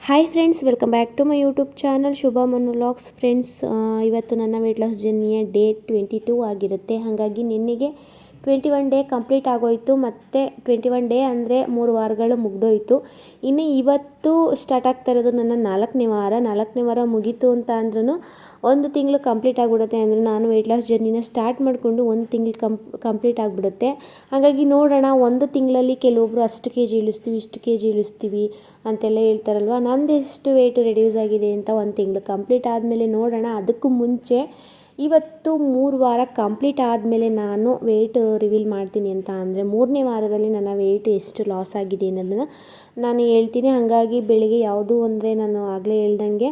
Hi friends, welcome back to my YouTube channel Shubha Manu vlogs. Friends, ಇವತ್ತು ನನ್ನ weight loss ಜರ್ನಿಯ day 22 ಆಗಿರುತ್ತೆ. ಹಾಗಾಗಿ ನಿನ್ನೆಗೆ 21 day complete ಆಗೋಯಿತು. ಮತ್ತು 21 ಡೇ ಅಂದರೆ 3 ವಾರಗಳು ಮುಗಿದೋಯ್ತು. ಇನ್ನು ಇವತ್ತು ಸ್ಟಾರ್ಟ್ ಆಗ್ತಾ ಇರೋದು ನನ್ನ 4ನೇ ವಾರ. 4ನೇ ವಾರ ಮುಗೀತು ಅಂತ ಅಂದ್ರೂ 1 ತಿಂಗಳು ಕಂಪ್ಲೀಟ್ ಆಗಿಬಿಡುತ್ತೆ. ಅಂದರೆ ನಾನು ವೆಯ್ಟ್ ಲಾಸ್ ಜರ್ನಿನ ಸ್ಟಾರ್ಟ್ ಮಾಡಿಕೊಂಡು 1 ತಿಂಗಳು ಕಂಪ್ಲೀಟ್ ಆಗಿಬಿಡುತ್ತೆ. ಹಾಗಾಗಿ ನೋಡೋಣ, 1 ತಿಂಗಳಲ್ಲಿ ಕೆಲವೊಬ್ಬರು ಅಷ್ಟು ಕೆ ಜಿ ಇಳಿಸ್ತೀವಿ, ಇಷ್ಟು ಕೆ ಜಿ ಇಳಿಸ್ತೀವಿ ಅಂತೆಲ್ಲ ಹೇಳ್ತಾರಲ್ವ. ನಂದು ಎಷ್ಟು ವೆಯ್ಟ್ ರೆಡ್ಯೂಸ್ ಆಗಿದೆ ಅಂತ 1 ತಿಂಗಳು ಕಂಪ್ಲೀಟ್ ಆದಮೇಲೆ ನೋಡೋಣ. ಅದಕ್ಕೂ ಮುಂಚೆ ಇವತ್ತು 3 ವಾರ ಕಂಪ್ಲೀಟ್ ಆದಮೇಲೆ ನಾನು ವೆಯ್ಟ್ ರಿವೀಲ್ ಮಾಡ್ತೀನಿ. ಅಂತ ಅಂದರೆ 3ನೇ ವಾರದಲ್ಲಿ ನನ್ನ ವೆಯ್ಟ್ ಎಷ್ಟು ಲಾಸ್ ಆಗಿದೆ ಅನ್ನೋದನ್ನು ನಾನು ಹೇಳ್ತೀನಿ. ಹಾಗಾಗಿ ಬೆಳಿಗ್ಗೆ ಯಾವುದು ಅಂದರೆ ನಾನು ಆಗಲೇ ಹೇಳ್ದಂಗೆ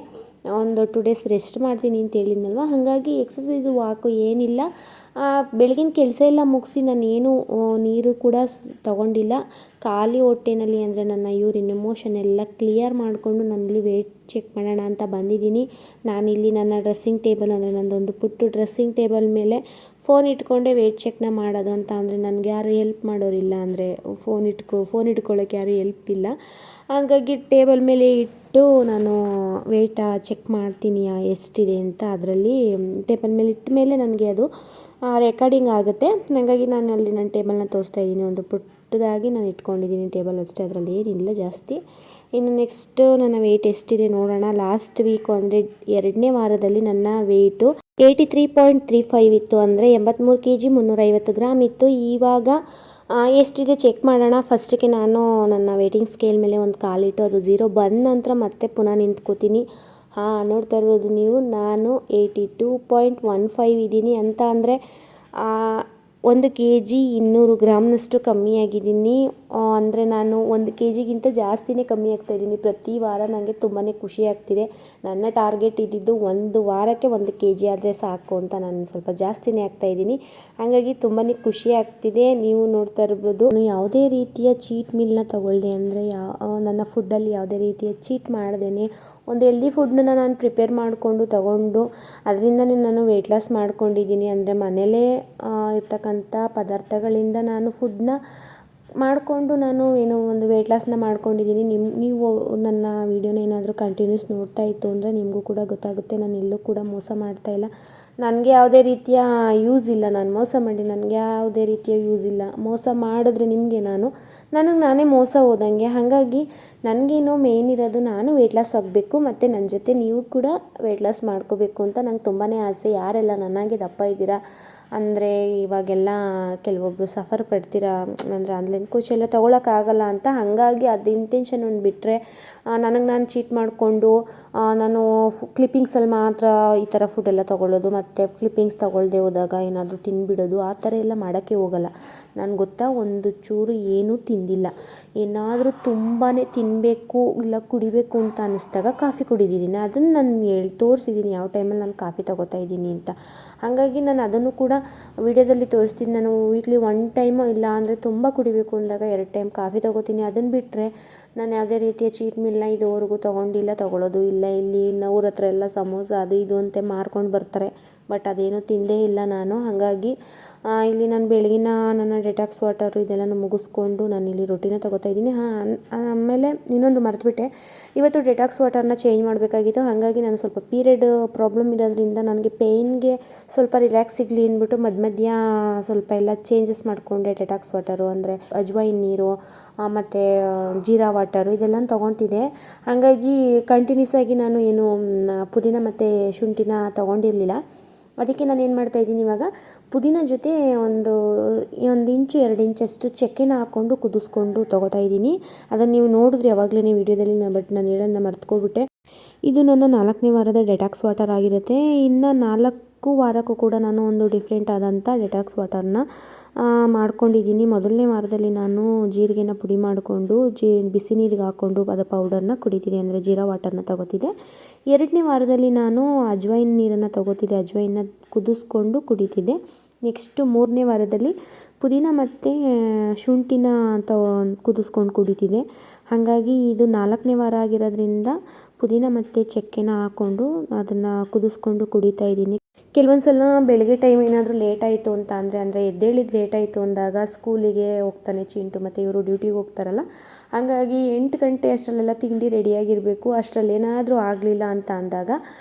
ಒಂದು 2 ಡೇಸ್ ರೆಸ್ಟ್ ಮಾಡ್ತೀನಿ ಅಂತ ಹೇಳಿದ್ನಲ್ವ. ಹಾಗಾಗಿ ಎಕ್ಸಸೈಸು ವಾಕು ಏನಿಲ್ಲ. ಬೆಳಗಿನ ಕೆಲಸ ಎಲ್ಲ ಮುಗಿಸಿ ನಾನೇನು ನೀರು ಕೂಡ ತಗೊಂಡಿಲ್ಲ. ಖಾಲಿ ಹೊಟ್ಟೆನಲ್ಲಿ ಅಂದರೆ ನನ್ನ ಯೂರಿನ್ ಮೋಷನ್ ಎಲ್ಲ ಕ್ಲಿಯರ್ ಮಾಡಿಕೊಂಡು ನಾನಿಲ್ಲಿ ವೆಯ್ಟ್ ಚೆಕ್ ಮಾಡೋಣ ಅಂತ ಬಂದಿದ್ದೀನಿ. ನಾನಿಲ್ಲಿ ನನ್ನ ಡ್ರೆಸ್ಸಿಂಗ್ ಟೇಬಲ್ ಅಂದರೆ ನನ್ನದೊಂದು ಪುಟ್ಟು ಡ್ರೆಸ್ಸಿಂಗ್ ಟೇಬಲ್ ಮೇಲೆ ಫೋನ್ ಇಟ್ಕೊಂಡೆ ವೆಯ್ಟ್ ಚೆಕ್ನ ಮಾಡೋದು. ಅಂತ ಅಂದರೆ ನನಗೆ ಯಾರು ಹೆಲ್ಪ್ ಮಾಡೋರಿಲ್ಲ, ಅಂದರೆ ಫೋನ್ ಇಟ್ಕೊಳ್ಳೋಕ್ಕೆ ಯಾರು ಹೆಲ್ಪ್ ಇಲ್ಲ. ಹಾಗಾಗಿ ಟೇಬಲ್ ಮೇಲೆ ಇಟ್ಟು ನಾನು ವೆಯ್ಟ ಚೆಕ್ ಮಾಡ್ತೀನಿ ಎಷ್ಟಿದೆ ಅಂತ. ಅದರಲ್ಲಿ ಟೇಬಲ್ ಮೇಲೆ ಇಟ್ಟ ಮೇಲೆ ನನಗೆ ಅದು ರೆಕಾರ್ಡಿಂಗ್ ಆಗುತ್ತೆ. ಹಾಗಾಗಿ ನಾನು ಅಲ್ಲಿ ನನ್ನ ಟೇಬಲ್ನ ತೋರಿಸ್ತಾ ಇದ್ದೀನಿ. ಒಂದು ಪುಟ್ಟದಾಗಿ ನಾನು ಇಟ್ಕೊಂಡಿದ್ದೀನಿ ಟೇಬಲ್ ಅಷ್ಟೇ, ಅದರಲ್ಲಿ ಏನಿಲ್ಲ ಜಾಸ್ತಿ. ಇನ್ನು ನೆಕ್ಸ್ಟು ನನ್ನ ವೆಯ್ಟ್ ಎಷ್ಟಿದೆ ನೋಡೋಣ. ಲಾಸ್ಟ್ ವೀಕು ಅಂದರೆ 2ನೇ ವಾರದಲ್ಲಿ ನನ್ನ ವೆಯ್ಟು 83.35 ಇತ್ತು. ಅಂದರೆ 83 kg 350 ಗ್ರಾಮ್ ಇತ್ತು. ಇವಾಗ ಎಷ್ಟಿದೆ ಚೆಕ್ ಮಾಡೋಣ. ಫಸ್ಟಿಗೆ ನಾನು ನನ್ನ ವೇಟಿಂಗ್ ಸ್ಕೇಲ್ ಮೇಲೆ ಒಂದು ಕಾಲಿಟ್ಟು ಅದು 0 ಬಂದ ನಂತರ ಮತ್ತೆ ಪುನಃ ನಿಂತ್ಕೋತೀನಿ. ನೋಡ್ತಾ ಇರ್ಬೋದು ನೀವು, ನಾನು 82.15 ಇದ್ದೀನಿ. ಅಂತ ಅಂದರೆ 1 kg 200 ಗ್ರಾಮ್ನಷ್ಟು ಕಮ್ಮಿ ಆಗಿದ್ದೀನಿ. ಅಂದರೆ ನಾನು 1 kgಗಿಂತ ಜಾಸ್ತಿನೇ ಕಮ್ಮಿ ಆಗ್ತಾಯಿದ್ದೀನಿ. ಪ್ರತಿ ವಾರ ನನಗೆ ತುಂಬಾ ಖುಷಿ ಆಗ್ತಿದೆ. ನನ್ನ ಟಾರ್ಗೆಟ್ ಇದ್ದಿದ್ದು 1 ವಾರಕ್ಕೆ 1 kg ಆದರೆ ಸಾಕು ಅಂತ ನಾನು ಸ್ವಲ್ಪ ಜಾಸ್ತಿನೇ ಆಗ್ತಾಯಿದ್ದೀನಿ. ಹಾಗಾಗಿ ತುಂಬಾ ಖುಷಿ ಆಗ್ತಿದೆ. ನೀವು ನೋಡ್ತಾ ಇರ್ಬೋದು, ನಾನು ಯಾವುದೇ ರೀತಿಯ ಚೀಟ್ ಮೀಲ್ನ ತಗೊಳ್ದೆ, ಅಂದರೆ ನನ್ನ ಫುಡ್ಡಲ್ಲಿ ಯಾವುದೇ ರೀತಿಯ ಚೀಟ್ ಮಾಡ್ದೇನೆ ಒಂದು ಹೆಲ್ದಿ ಫುಡ್ಡನ್ನ ನಾನು ಪ್ರಿಪೇರ್ ಮಾಡಿಕೊಂಡು ತಗೊಂಡು ಅದರಿಂದನೇ ನಾನು ವೆಯ್ಟ್ ಲಾಸ್ ಮಾಡ್ಕೊಂಡಿದ್ದೀನಿ. ಅಂದರೆ ಮನೇಲೇ ಇರ್ತಕ್ಕಂಥ ಪದಾರ್ಥಗಳಿಂದ ನಾನು ಫುಡ್ನ ಮಾಡಿಕೊಂಡು ನಾನು ಏನೋ ಒಂದು ವೆಯ್ಟ್ ಲಾಸ್ನ ಮಾಡ್ಕೊಂಡಿದ್ದೀನಿ. ನೀವು ನನ್ನ ವೀಡಿಯೋನ ಏನಾದರೂ ಕಂಟಿನ್ಯೂಸ್ ನೋಡ್ತಾ ಇತ್ತು ಅಂದರೆ ನಿಮಗೂ ಕೂಡ ಗೊತ್ತಾಗುತ್ತೆ, ನಾನು ಎಲ್ಲೂ ಕೂಡ ಮೋಸ ಮಾಡ್ತಾಯಿಲ್ಲ. ನನಗೆ ಯಾವುದೇ ರೀತಿಯ ಯೂಸ್ ಇಲ್ಲ. ನಾನು ಮೋಸ ಮಾಡಿ ನನಗೆ ಯಾವುದೇ ರೀತಿಯ ಯೂಸ್ ಇಲ್ಲ. ಮೋಸ ಮಾಡಿದ್ರೆ ನಿಮಗೆ ನನಗೆ ನಾನೇ ಮೋಸ ಹೋದಂಗೆ. ಹಾಗಾಗಿ ನನಗೇನೋ ಮೇನ್ ಇರೋದು ನಾನು ವೆಯ್ಟ್ ಲಾಸ್ ಆಗಬೇಕು, ಮತ್ತು ನನ್ನ ಜೊತೆ ನೀವು ಕೂಡ ವೆಯ್ಟ್ ಲಾಸ್ ಮಾಡ್ಕೋಬೇಕು ಅಂತ ನಂಗೆ ತುಂಬಾ ಆಸೆ. ಯಾರೆಲ್ಲ ನನಗೆ ದಪ್ಪ ಇದ್ದೀರಾ ಅಂದರೆ ಇವಾಗೆಲ್ಲ ಕೆಲವೊಬ್ಬರು ಸಫರ್ ಪಡ್ತೀರಾ, ಅಂದರೆ ಆನ್ಲೈನ್ ಕೋಚ್ ಎಲ್ಲ ತೊಗೊಳಕ್ಕಾಗಲ್ಲ ಅಂತ. ಹಾಗಾಗಿ ಅದು ಇಂಟೆನ್ಷನ್ ಒಂದು ಬಿಟ್ಟರೆ ನನಗೆ ನಾನು ಚೀಟ್ ಮಾಡಿಕೊಂಡು ನಾನು ಕ್ಲಿಪ್ಪಿಂಗ್ಸಲ್ಲಿ ಮಾತ್ರ ಈ ಥರ ಫುಡ್ಡೆಲ್ಲ ತೊಗೊಳ್ಳೋದು, ಮತ್ತು ಕ್ಲಿಪ್ಪಿಂಗ್ಸ್ ತೊಗೊಳ್ದೆ ಹೋದಾಗ ಏನಾದರೂ ತಿಂದುಬಿಡೋದು, ಆ ಥರ ಎಲ್ಲ ಮಾಡೋಕ್ಕೆ ಹೋಗಲ್ಲ. ನಾನು ಗೊತ್ತಾ, ಒಂದು ಚೂರು ಏನೂ ತಿಂದಿಲ್ಲ. ಏನಾದರೂ ತುಂಬಾ ತಿನ್ನಬೇಕು ಇಲ್ಲ ಕುಡಿಬೇಕು ಅಂತ ಅನ್ನಿಸ್ದಾಗ ಕಾಫಿ ಕುಡಿದಿದ್ದೀನಿ. ಅದನ್ನು ನಾನು ತೋರಿಸಿದ್ದೀನಿ ಯಾವ ಟೈಮಲ್ಲಿ ನಾನು ಕಾಫಿ ತೊಗೋತಾ ಇದ್ದೀನಿ ಅಂತ. ಹಾಗಾಗಿ ನಾನು ಅದನ್ನು ಕೂಡ ವಿಡಿಯೋದಲ್ಲಿ ತೋರಿಸ್ತೀನಿ. ನಾನು ವೀಕ್ಲಿ 1 ಟೈಮು ಇಲ್ಲ ಅಂದರೆ ತುಂಬ ಕುಡಿಬೇಕು ಅಂದಾಗ 2 ಟೈಮ್ ಕಾಫಿ ತೊಗೋತೀನಿ. ಅದನ್ನು ಬಿಟ್ಟರೆ ನಾನು ಯಾವುದೇ ರೀತಿಯ ಚೀಟ್ ಮೀಲ್ನ ಇದುವರೆಗೂ ತೊಗೊಳ್ಳೋದು ಇಲ್ಲ. ಇಲ್ಲಿ ಊರ ಹತ್ರ ಎಲ್ಲ ಸಮೋಸ ಅದು ಇದು ಅಂತ ಮಾರ್ಕೊಂಡು ಬರ್ತಾರೆ, ಬಟ್ ಅದೇನೂ ತಿಂದೇ ಇಲ್ಲ ನಾನು. ಹಾಗಾಗಿ ಇಲ್ಲಿ ನಾನು ಬೆಳಗಿನ ನನ್ನ ಡೆಟಾಕ್ಸ್ ವಾಟರು ಇದೆಲ್ಲನೂ ಮುಗಿಸ್ಕೊಂಡು ನಾನು ಇಲ್ಲಿ ರೊಟ್ಟಿನ ತೊಗೋತಾ ಇದ್ದೀನಿ. ಆಮೇಲೆ ಇನ್ನೊಂದು ಮರೆತುಬಿಟ್ಟೆ, ಇವತ್ತು ಡೆಟಾಕ್ಸ್ ವಾಟರ್ನ ಚೇಂಜ್ ಮಾಡಬೇಕಾಗಿತ್ತು. ಹಾಗಾಗಿ ನಾನು ಸ್ವಲ್ಪ ಪೀರಿಯಡ್ ಪ್ರಾಬ್ಲಮ್ ಇರೋದ್ರಿಂದ ನನಗೆ ಪೇಯ್ನ್ಗೆ ಸ್ವಲ್ಪ ರಿಲ್ಯಾಕ್ಸ್ ಸಿಗಲಿ ಅಂದ್ಬಿಟ್ಟು ಮಧ್ಯ ಸ್ವಲ್ಪ ಎಲ್ಲ ಚೇಂಜಸ್ ಮಾಡಿಕೊಂಡೆ. ಡೆಟಾಕ್ಸ್ ವಾಟರು ಅಂದರೆ ಅಜ್ವೈನ್ ನೀರು ಮತ್ತು ಜೀರಾ ವಾಟರು ಇದೆಲ್ಲ ತೊಗೊತಿದ್ದೆ. ಹಾಗಾಗಿ ಕಂಟಿನ್ಯೂಸ್ ಆಗಿ ನಾನು ಏನು ಪುದೀನ ಮತ್ತು ಶುಂಠಿನ ತೊಗೊಂಡಿರಲಿಲ್ಲ. ಅದಕ್ಕೆ ನಾನು ಏನು ಮಾಡ್ತಾಯಿದ್ದೀನಿ, ಇವಾಗ ಪುದೀನ ಜೊತೆ ಒಂದು 1 ಇಂಚು 2 ಇಂಚಷ್ಟು ಚಕ್ಕೆನ ಹಾಕ್ಕೊಂಡು ಕುದಿಸ್ಕೊಂಡು ತೊಗೋತಾ ಇದ್ದೀನಿ. ಅದನ್ನು ನೀವು ನೋಡಿದ್ರೆ ಯಾವಾಗಲೇ ವೀಡಿಯೋದಲ್ಲಿ ಬಟ್ ನಾನು ಹೇಳೋದನ್ನ ಮರ್ತ್ಕೊಬಿಟ್ಟೆ. ಇದು ನನ್ನ 4ನೇ ವಾರದ ಡೆಟಾಕ್ಸ್ ವಾಟರ್ ಆಗಿರುತ್ತೆ. ಇನ್ನು 4 ವಾರಕ್ಕೂ ಕೂಡ ನಾನು ಒಂದು ಡಿಫ್ರೆಂಟ್ ಆದಂಥ ಡೆಟಾಕ್ಸ್ ವಾಟರ್ನ ಮಾಡ್ಕೊಂಡಿದ್ದೀನಿ. 1ನೇ ವಾರದಲ್ಲಿ ನಾನು ಜೀರಿಗೆನ ಪುಡಿ ಮಾಡಿಕೊಂಡು ಬಿಸಿ ನೀರಿಗೆ ಹಾಕ್ಕೊಂಡು ಅದು ಪೌಡರ್ನ ಕುಡಿತೀನಿ, ಅಂದರೆ ಜೀರಾ ವಾಟರ್ನ ತೊಗೋತಿದ್ದೆ. 2ನೇ ವಾರದಲ್ಲಿ ನಾನು ಅಜ್ವೈನ್ ನೀರನ್ನು ತೊಗೋತಿದ್ದೆ, ಅಜ್ವೈನ್ನ ಕುದಿಸ್ಕೊಂಡು ಕುಡಿತಿದ್ದೆ. ನೆಕ್ಸ್ಟು 3ನೇ ವಾರದಲ್ಲಿ ಪುದೀನ ಮತ್ತು ಶುಂಠಿನ ಕುದಿಸ್ಕೊಂಡು ಕುಡಿತಿದ್ದೆ. ಹಾಗಾಗಿ ಇದು 4ನೇ ವಾರ ಆಗಿರೋದ್ರಿಂದ ಪುದೀನ ಮತ್ತು ಚಕ್ಕೆನ ಹಾಕ್ಕೊಂಡು ಅದನ್ನು ಕುದಿಸ್ಕೊಂಡು ಕುಡಿತಾ ಇದ್ದೀನಿ. ಕೆಲವೊಂದು ಸಲ ಬೆಳಗ್ಗೆ ಟೈಮ್ ಏನಾದರೂ ಲೇಟ್ ಆಯಿತು ಅಂತ ಅಂದರೆ ಎದ್ದೇಳಿದ್ದು ಲೇಟ್ ಆಯಿತು ಅಂದಾಗ ಸ್ಕೂಲಿಗೆ ಹೋಗ್ತಾನೆ ಚಿಂಟು ಮತ್ತು ಇವರು ಡ್ಯೂಟಿಗೆ ಹೋಗ್ತಾರಲ್ಲ, ಹಾಗಾಗಿ 8 ಗಂಟೆ ಅಷ್ಟರಲ್ಲೆಲ್ಲ ತಿಂಡಿ ರೆಡಿಯಾಗಿರಬೇಕು. ಅಷ್ಟರಲ್ಲೇನಾದರೂ ಆಗಲಿಲ್ಲ ಅಂತ ಅಂದಾಗ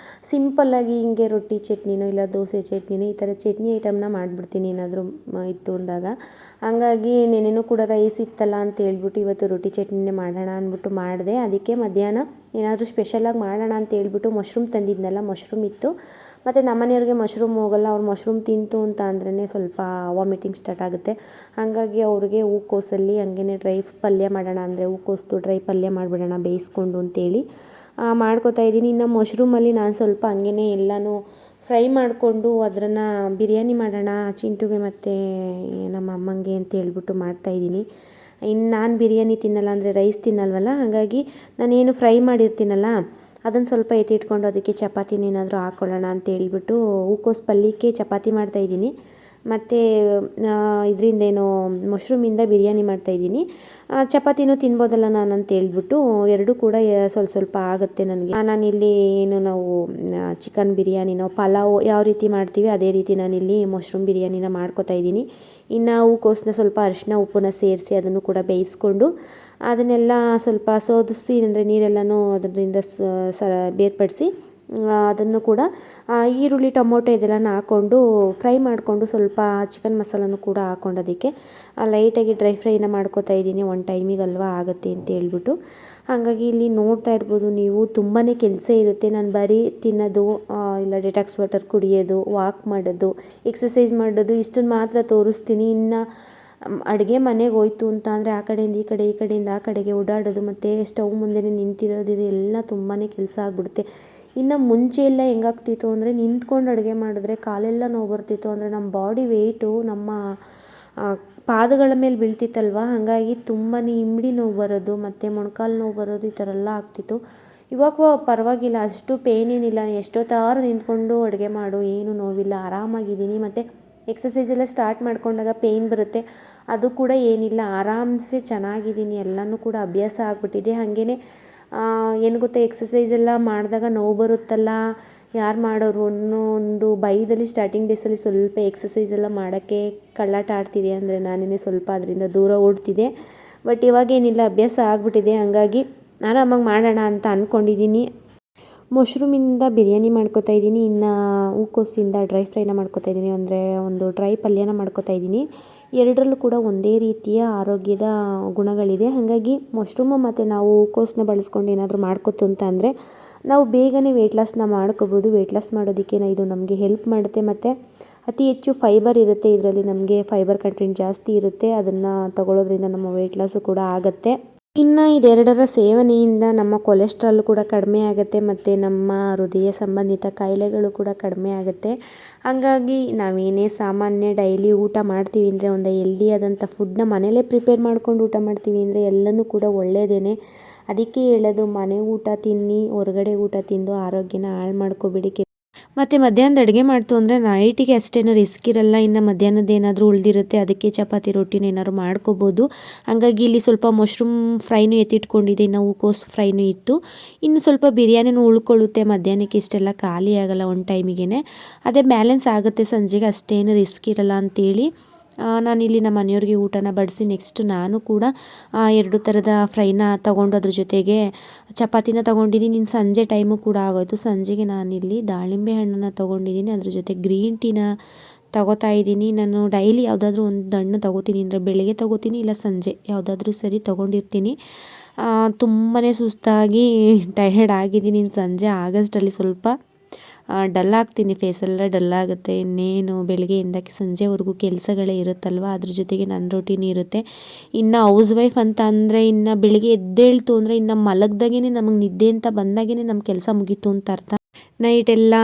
ಸಿಂಪಲ್ಲಾಗಿ ಹಿಂಗೆ ರೊಟ್ಟಿ ಚಟ್ನಿನೋ ಇಲ್ಲ ದೋಸೆ ಚಟ್ನಿನೋ ಈ ಥರ ಚಟ್ನಿ ಐಟಮ್ನ ಮಾಡಿಬಿಡ್ತೀನಿ ಏನಾದರೂ ಇತ್ತು ಅಂದಾಗ. ಹಾಗಾಗಿ ನೆನ್ನೆನೂ ಕೂಡ ರೈಸ್ ಇತ್ತಲ್ಲ ಅಂತ ಹೇಳ್ಬಿಟ್ಟು ಇವತ್ತು ರೊಟ್ಟಿ ಚಟ್ನಿನೇ ಮಾಡೋಣ ಅಂದ್ಬಿಟ್ಟು ಮಾಡಿದೆ. ಅದಕ್ಕೆ ಮಧ್ಯಾಹ್ನ ಏನಾದರೂ ಸ್ಪೆಷಲಾಗಿ ಮಾಡೋಣ ಅಂತ ಹೇಳ್ಬಿಟ್ಟು ಮಶ್ರೂಮ್ ತಂದಿದ್ನಲ್ಲ, ಮಶ್ರೂಮ್ ಇತ್ತು. ಮತ್ತು ನಮ್ಮನೆಯವ್ರಿಗೆ ಮಶ್ರೂಮ್ ಹೋಗಲ್ಲ, ಅವ್ರು ಮಶ್ರೂಮ್ ತಿಂತು ಅಂತ ಅಂದ್ರೇ ಸ್ವಲ್ಪ ವಾಮಿಟಿಂಗ್ ಸ್ಟಾರ್ಟ್ ಆಗುತ್ತೆ. ಹಾಗಾಗಿ ಅವ್ರಿಗೆ ಹೂಕೋಸಲ್ಲಿ ಹಂಗೇ ಡ್ರೈ ಪಲ್ಯ ಮಾಡೋಣ ಅಂದರೆ ಹೂಕೋಸ್ದು ಡ್ರೈ ಪಲ್ಯ ಮಾಡಿಬಿಡೋಣ ಬೇಯಿಸ್ಕೊಂಡು ಅಂತೇಳಿ ಮಾಡ್ಕೋತಾ ಇದ್ದೀನಿ. ಇನ್ನು ಮಶ್ರೂಮಲ್ಲಿ ನಾನು ಸ್ವಲ್ಪ ಹಂಗೇ ಎಲ್ಲನೂ ಫ್ರೈ ಮಾಡಿಕೊಂಡು ಅದನ್ನು ಬಿರಿಯಾನಿ ಮಾಡೋಣ ಚಿಂಟುಗೆ ಮತ್ತು ನಮ್ಮ ಅಮ್ಮಂಗೆ ಅಂತ ಹೇಳ್ಬಿಟ್ಟು ಮಾಡ್ತಾಯಿದ್ದೀನಿ. ಇನ್ನು ನಾನು ಬಿರಿಯಾನಿ ತಿನ್ನಲ್ಲ ಅಂದರೆ ರೈಸ್ ತಿನ್ನಲ್ವಲ್ಲ, ಹಾಗಾಗಿ ನಾನೇನು ಫ್ರೈ ಮಾಡಿರ್ತೀನಲ್ಲ ಅದನ್ನು ಸ್ವಲ್ಪ ಎತ್ತಿಟ್ಕೊಂಡು ಅದಕ್ಕೆ ಚಪಾತಿನೇನಾದರೂ ಹಾಕ್ಕೊಳ್ಳೋಣ ಅಂತ ಹೇಳ್ಬಿಟ್ಟು ಹೂಕೋಸು ಪಲ್ಯಕ್ಕೆ ಚಪಾತಿ ಮಾಡ್ತಾಯಿದ್ದೀನಿ. ಮತ್ತು ಇದರಿಂದೇನೋ ಮಶ್ರೂಮಿಂದ ಬಿರಿಯಾನಿ ಮಾಡ್ತಾಯಿದ್ದೀನಿ. ಚಪಾತಿನೂ ತಿನ್ಬೋದಲ್ಲ ನಾನು ಅಂತ ಹೇಳ್ಬಿಟ್ಟು ಎರಡೂ ಕೂಡ ಸ್ವಲ್ಪ ಆಗುತ್ತೆ ನನಗೆ. ನಾನಿಲ್ಲಿ ಏನು ನಾವು ಚಿಕನ್ ಬಿರಿಯಾನಿನೋ ಪಲಾವ್ ಯಾವ ರೀತಿ ಮಾಡ್ತೀವಿ ಅದೇ ರೀತಿ ನಾನಿಲ್ಲಿ ಮಶ್ರೂಮ್ ಬಿರಿಯಾನಿನ ಮಾಡ್ಕೋತಾ ಇದ್ದೀನಿ. ಇನ್ನು ಹೂಕೋಸನ್ನ ಸ್ವಲ್ಪ ಅರಿಶಿನ ಉಪ್ಪನ್ನ ಸೇರಿಸಿ ಅದನ್ನು ಕೂಡ ಬೇಯಿಸ್ಕೊಂಡು ಅದನ್ನೆಲ್ಲ ಸ್ವಲ್ಪ ಸೋದಿಸಿ ಅಂದರೆ ನೀರೆಲ್ಲನೂ ಅದರಿಂದ ಬೇರ್ಪಡಿಸಿ ಅದನ್ನು ಕೂಡ ಈರುಳ್ಳಿ ಟೊಮೊಟೊ ಇದೆಲ್ಲನ ಹಾಕ್ಕೊಂಡು ಫ್ರೈ ಮಾಡಿಕೊಂಡು ಸ್ವಲ್ಪ ಚಿಕನ್ ಮಸಾಲನೂ ಕೂಡ ಹಾಕ್ಕೊಂಡು ಅದಕ್ಕೆ ಲೈಟಾಗಿ ಡ್ರೈ ಫ್ರೈನ ಮಾಡ್ಕೋತಾ ಇದ್ದೀನಿ. ಒಂದು ಟೈಮಿಗಲ್ವಾ ಆಗುತ್ತೆ ಅಂತ ಹೇಳ್ಬಿಟ್ಟು. ಹಾಗಾಗಿ ಇಲ್ಲಿ ನೋಡ್ತಾ ಇರ್ಬೋದು ನೀವು ತುಂಬಾ ಕೆಲಸ ಇರುತ್ತೆ. ನಾನು ಬರೀ ತಿನ್ನೋದು ಇಲ್ಲ ಡಿಟಾಕ್ಸ್ ವಾಟರ್ ಕುಡಿಯೋದು, ವಾಕ್ ಮಾಡೋದು, ಎಕ್ಸಸೈಸ್ ಮಾಡೋದು ಇಷ್ಟನ್ನು ಮಾತ್ರ ತೋರಿಸ್ತೀನಿ. ಇನ್ನು ಅಡುಗೆ ಮನೆಗೆ ಹೋಯ್ತು ಅಂತ ಅಂದರೆ ಆ ಕಡೆಯಿಂದ ಈ ಕಡೆ, ಈ ಕಡೆಯಿಂದ ಆ ಕಡೆಗೆ ಓಡಾಡೋದು ಮತ್ತು ಸ್ಟವ್ ಮುಂದೆನೇ ನಿಂತಿರೋದು ಇದೆಲ್ಲ ತುಂಬಾ ಕೆಲಸ ಆಗಿಬಿಡುತ್ತೆ. ಇನ್ನು ಮುಂಚೆ ಎಲ್ಲ ಹೆಂಗಾಗ್ತಿತ್ತು ಅಂದರೆ ನಿಂತ್ಕೊಂಡು ಅಡುಗೆ ಮಾಡಿದ್ರೆ ಕಾಲೆಲ್ಲ ನೋವು ಬರ್ತಿತ್ತು. ಅಂದರೆ ನಮ್ಮ ಬಾಡಿ ವೆಯ್ಟು ನಮ್ಮ ಪಾದಗಳ ಮೇಲೆ ಬೀಳ್ತಿತ್ತಲ್ವ, ಹಾಗಾಗಿ ತುಂಬಾ ಇಮ್ಮಡಿ ನೋವು ಬರೋದು ಮತ್ತು ಮೊಣಕಾಲು ನೋವು ಬರೋದು ಈ ಥರ ಎಲ್ಲ ಆಗ್ತಿತ್ತು. ಇವಾಗ ಪರವಾಗಿಲ್ಲ, ಅಷ್ಟು ಪೇಯ್ನ್ ಏನಿಲ್ಲ. ಎಷ್ಟೊತ್ತಾರು ನಿಂತ್ಕೊಂಡು ಅಡುಗೆ ಮಾಡು ಏನು ನೋವಿಲ್ಲ, ಆರಾಮಾಗಿದ್ದೀನಿ. ಮತ್ತು ಎಕ್ಸಸೈಸ್ ಎಲ್ಲ ಸ್ಟಾರ್ಟ್ ಮಾಡ್ಕೊಂಡಾಗ ಪೇಯ್ನ್ ಬರುತ್ತೆ, ಅದು ಕೂಡ ಏನಿಲ್ಲ, ಆರಾಮ್ಸೆ ಚೆನ್ನಾಗಿದ್ದೀನಿ. ಎಲ್ಲನೂ ಕೂಡ ಅಭ್ಯಾಸ ಆಗಿಬಿಟ್ಟಿದೆ. ಹಾಗೇ ಏನು ಗೊತ್ತಾ, ಎಕ್ಸಸೈಸ್ ಎಲ್ಲ ಮಾಡಿದಾಗ ನೋವು ಬರುತ್ತಲ್ಲ ಯಾರು ಮಾಡೋರು ಅನ್ನೋ ಒಂದು ಭಯದಲ್ಲಿ ಸ್ಟಾರ್ಟಿಂಗ್ ಡೇಸಲ್ಲಿ ಸ್ವಲ್ಪ ಎಕ್ಸಸೈಸ್ ಎಲ್ಲ ಮಾಡೋಕ್ಕೆ ಕಳ್ಳಾಟ ಆಡ್ತಿದೆ. ಅಂದರೆ ನಾನೇ ಸ್ವಲ್ಪ ಅದರಿಂದ ದೂರ ಓಡ್ತಿದ್ದೆ. ಬಟ್ ಇವಾಗೇನಿಲ್ಲ, ಅಭ್ಯಾಸ ಆಗಿಬಿಟ್ಟಿದೆ. ಹಾಗಾಗಿ ಆರಾಮಾಗಿ ಮಾಡೋಣ ಅಂತ ಅಂದ್ಕೊಂಡಿದ್ದೀನಿ. ಮಶ್ರೂಮಿಂದ ಬಿರಿಯಾನಿ ಮಾಡ್ಕೋತಾ ಇದ್ದೀನಿ. ಇನ್ನು ಹೂಕೋಸಿಂದ ಡ್ರೈ ಫ್ರೈನ ಮಾಡ್ಕೋತಾ ಇದ್ದೀನಿ, ಅಂದರೆ ಒಂದು ಡ್ರೈ ಪಲ್ಯನ ಮಾಡ್ಕೋತಾ ಇದ್ದೀನಿ. ಎರಡರಲ್ಲೂ ಕೂಡ ಒಂದೇ ರೀತಿಯ ಆರೋಗ್ಯದ ಗುಣಗಳಿದೆ. ಹಾಗಾಗಿ ಮಶ್ರೂಮು ಮತ್ತು ನಾವು ಹೂಕೋಸನ್ನ ಬಳಸ್ಕೊಂಡು ಏನಾದರೂ ಮಾಡ್ಕೋತು ಅಂತ ಅಂದರೆ ನಾವು ಬೇಗನೆ ವೆಯ್ಟ್ ಲಾಸ್ನ ಮಾಡ್ಕೋಬೋದು. ವೆಯ್ಟ್ ಲಾಸ್ ಮಾಡೋದಕ್ಕೆ ಇದು ನಮಗೆ ಹೆಲ್ಪ್ ಮಾಡುತ್ತೆ. ಮತ್ತು ಅತಿ ಹೆಚ್ಚು ಫೈಬರ್ ಇರುತ್ತೆ ಇದರಲ್ಲಿ, ನಮಗೆ ಫೈಬರ್ ಕಂಟೆಂಟ್ ಜಾಸ್ತಿ ಇರುತ್ತೆ. ಅದನ್ನು ತಗೊಳ್ಳೋದ್ರಿಂದ ನಮ್ಮ ವೆಯ್ಟ್ ಲಾಸು ಕೂಡ ಆಗುತ್ತೆ. ಇನ್ನು ಇದೆರಡರ ಸೇವನೆಯಿಂದ ನಮ್ಮ ಕೊಲೆಸ್ಟ್ರಾಲ್ ಕೂಡ ಕಡಿಮೆ ಆಗುತ್ತೆ ಮತ್ತು ನಮ್ಮ ಹೃದಯ ಸಂಬಂಧಿತ ಕಾಯಿಲೆಗಳು ಕೂಡ ಕಡಿಮೆ ಆಗುತ್ತೆ. ಹಾಗಾಗಿ ನಾವೇನೇ ಸಾಮಾನ್ಯ ಡೈಲಿ ಊಟ ಮಾಡ್ತೀವಿ ಅಂದರೆ ಒಂದು ಹೆಲ್ದಿಯಾದಂಥ ಫುಡ್ನ ಮನೇಲೇ ಪ್ರಿಪೇರ್ ಮಾಡ್ಕೊಂಡು ಊಟ ಮಾಡ್ತೀವಿ ಅಂದರೆ ಎಲ್ಲನೂ ಕೂಡ ಒಳ್ಳೆಯದೇ. ಅದಕ್ಕೆ ಹೇಳೋದು, ಮನೆ ಊಟ ತಿನ್ನಿ, ಹೊರಗಡೆ ಊಟ ತಿಂದು ಆರೋಗ್ಯನ ಹಾಳು ಮಾಡ್ಕೋಬೇಡಿ. ಮತ್ತು ಮಧ್ಯಾಹ್ನದ ಅಡುಗೆ ಮಾಡ್ತು ಅಂದರೆ ನೈಟಿಗೆ ಅಷ್ಟೇನು ರಿಸ್ಕ್ ಇರಲ್ಲ. ಇನ್ನು ಮಧ್ಯಾಹ್ನದ ಏನಾದರೂ ಉಳಿದಿರುತ್ತೆ ಅದಕ್ಕೆ ಚಪಾತಿ ರೊಟ್ಟಿನ ಏನಾದ್ರು ಮಾಡ್ಕೋಬೋದು. ಹಾಗಾಗಿ ಇಲ್ಲಿ ಸ್ವಲ್ಪ ಮಶ್ರೂಮ್ ಫ್ರೈನೂ ಎತ್ತಿಟ್ಕೊಂಡಿದ್ದೆ, ಇನ್ನು ಹೂಕೋಸು ಫ್ರೈನೂ ಇತ್ತು. ಇನ್ನು ಸ್ವಲ್ಪ ಬಿರಿಯಾನಿನೂ ಉಳ್ಕೊಳ್ಳುತ್ತೆ ಮಧ್ಯಾಹ್ನಕ್ಕೆ, ಇಷ್ಟೆಲ್ಲ ಖಾಲಿ ಆಗೋಲ್ಲ ಒಂದು ಟೈಮಿಗೆ. ಅದೇ ಬ್ಯಾಲೆನ್ಸ್ ಆಗುತ್ತೆ ಸಂಜೆಗೆ, ಅಷ್ಟೇನು ರಿಸ್ಕ್ ಇರಲ್ಲ ಅಂತೇಳಿ ನಾನಿಲ್ಲಿ ನಮ್ಮ ಮನೆಯವ್ರಿಗೆ ಊಟನ ಬಡಿಸಿ ನೆಕ್ಸ್ಟ್ ನಾನು ಕೂಡ 2 ಥರದ ಫ್ರೈನ ತೊಗೊಂಡು ಅದ್ರ ಜೊತೆಗೆ ಚಪಾತಿನ ತೊಗೊಂಡಿದ್ದೀನಿ. ಇನ್ನು ಸಂಜೆ ಟೈಮು ಕೂಡ ಆಗೋಯ್ತು. ಸಂಜೆಗೆ ನಾನಿಲ್ಲಿ ದಾಳಿಂಬೆ ಹಣ್ಣನ್ನು ತೊಗೊಂಡಿದ್ದೀನಿ, ಅದ್ರ ಜೊತೆ ಗ್ರೀನ್ ಟೀನ ತೊಗೋತಾ ಇದ್ದೀನಿ. ನಾನು ಡೈಲಿ ಯಾವುದಾದ್ರೂ ಒಂದು ಹಣ್ಣು ತೊಗೋತೀನಿ, ಅಂದರೆ ಬೆಳಗ್ಗೆ ತೊಗೋತೀನಿ ಇಲ್ಲ ಸಂಜೆ ಯಾವುದಾದ್ರೂ ಸರಿ ತೊಗೊಂಡಿರ್ತೀನಿ. ತುಂಬಾ ಸುಸ್ತಾಗಿ ಟಯರ್ಡ್ ಆಗಿದ್ದೀನಿ. ಇನ್ನು ಸಂಜೆ ಆಗಸ್ಟಲ್ಲಿ ಸ್ವಲ್ಪ ಡಲ್ ಆಗ್ತೀನಿ, ಫೇಸೆಲ್ಲ ಡಲ್ ಆಗುತ್ತೆ. ಇನ್ನೇನು ಬೆಳಗ್ಗೆಯಿಂದ ಸಂಜೆವರೆಗೂ ಕೆಲಸಗಳೇ ಇರುತ್ತಲ್ವ, ಅದ್ರ ಜೊತೆಗೆ ನನ್ನ ರೊಟೀನ್ ಇರುತ್ತೆ. ಇನ್ನು ಹೌಸ್ ವೈಫ್ ಅಂತ ಅಂದರೆ ಇನ್ನು ಬೆಳಗ್ಗೆ ಎದ್ದೇಳ್ತು ಅಂದರೆ ಇನ್ನು ಮಲಗ್ದಾಗೇ ನಮಗೆ ನಿದ್ದೆ ಅಂತ ಬಂದಾಗೇ ನಮ್ಮ ಕೆಲಸ ಮುಗೀತು ಅಂತ ಅರ್ಥ. ನೈಟೆಲ್ಲ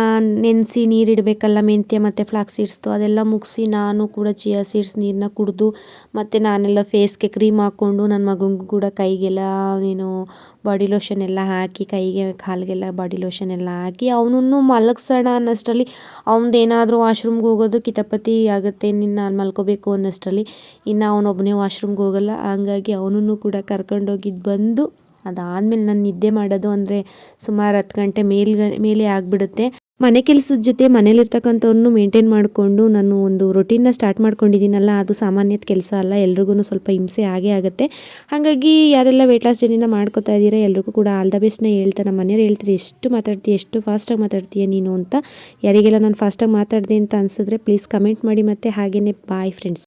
ನೆನೆಸಿ ನೀರಿಡಬೇಕಲ್ಲ, ಮೆಂತ್ಯ ಮತ್ತು ಫ್ಲಾಕ್ಸ್ ಸೀಡ್ಸ್ದು ಅದೆಲ್ಲ ಮುಗಿಸಿ ನಾನು ಕೂಡ ಚಿಯಾ ಸೀಡ್ಸ್ ನೀರನ್ನ ಕುಡಿದು ಮತ್ತು ನಾನೆಲ್ಲ ಫೇಸ್ಗೆ ಕ್ರೀಮ್ ಹಾಕ್ಕೊಂಡು ನನ್ನ ಮಗನಿಗೂ ಕೂಡ ಕೈಗೆಲ್ಲ ಬಾಡಿ ಲೋಷನ್ ಎಲ್ಲ ಹಾಕಿ, ಕೈಗೆ ಕಾಲಿಗೆಲ್ಲ ಬಾಡಿ ಲೋಷನ್ ಎಲ್ಲ ಹಾಕಿ ಅವನನ್ನು ಮಲಗಿಸೋಣ ಅನ್ನೋಷ್ಟರಲ್ಲಿ ಅವನದೇನಾದರೂ ವಾಶ್ರೂಮ್ಗೆ ಹೋಗೋದು ಕಿತಾಪತಿ ಆಗುತ್ತೆ. ನಾನು ಮಲ್ಕೋಬೇಕು ಅನ್ನೋಷ್ಟರಲ್ಲಿ ಇನ್ನು ಅವನೊಬ್ಬನೇ ವಾಶ್ರೂಮ್ಗೆ ಹೋಗಲ್ಲ. ಹಂಗಾಗಿ ಅವನನ್ನು ಕೂಡ ಕರ್ಕೊಂಡೋಗಿದ್ದು ಬಂದು ಅದಾದಮೇಲೆ ನಾನು ನಿದ್ದೆ ಮಾಡೋದು ಅಂದರೆ ಸುಮಾರು 10 ಗಂಟೆ ಮೇಲೆ ಆಗಿಬಿಡುತ್ತೆ. ಮನೆ ಕೆಲಸದ ಜೊತೆ ಮನೇಲಿರ್ತಕ್ಕಂಥವ್ರನ್ನು ಮೇಂಟೈನ್ ಮಾಡಿಕೊಂಡು ನಾನು ಒಂದು ರೊಟೀನ್ನ ಸ್ಟಾರ್ಟ್ ಮಾಡ್ಕೊಂಡಿದ್ದೀನಲ್ಲ, ಅದು ಸಾಮಾನ್ಯದ ಕೆಲಸ ಅಲ್ಲ. ಎಲ್ರಿಗೂ ಸ್ವಲ್ಪ ಹಿಂಸೆ ಆಗೇ ಆಗುತ್ತೆ. ಹಾಗಾಗಿ ಯಾರೆಲ್ಲ ವೆಯ್ಟ್ ಲಾಸ್ ಜರ್ನಿನ ಮಾಡ್ಕೋತಾ ಇದ್ದೀರಾ ಎಲ್ರಿಗೂ ಕೂಡ ಆಲ್ ದ ಬೆಸ್ಟ್ನ ಹೇಳ್ತಾ, ನಮ್ಮ ಮನೆಯವ್ರು ಹೇಳ್ತಾರೆ, ಎಷ್ಟು ಮಾತಾಡ್ತೀಯ, ಎಷ್ಟು ಫಾಸ್ಟಾಗಿ ಮಾತಾಡ್ತೀಯ ನೀನು ಅಂತ. ಯಾರಿಗೆಲ್ಲ ನಾನು ಫಾಸ್ಟಾಗಿ ಮಾತಾಡಿದೆ ಅಂತ ಅನಿಸಿದ್ರೆ ಪ್ಲೀಸ್ ಕಮೆಂಟ್ ಮಾಡಿ. ಮತ್ತು ಹಾಗೆಯೇ ಬಾಯ್ ಫ್ರೆಂಡ್ಸ್.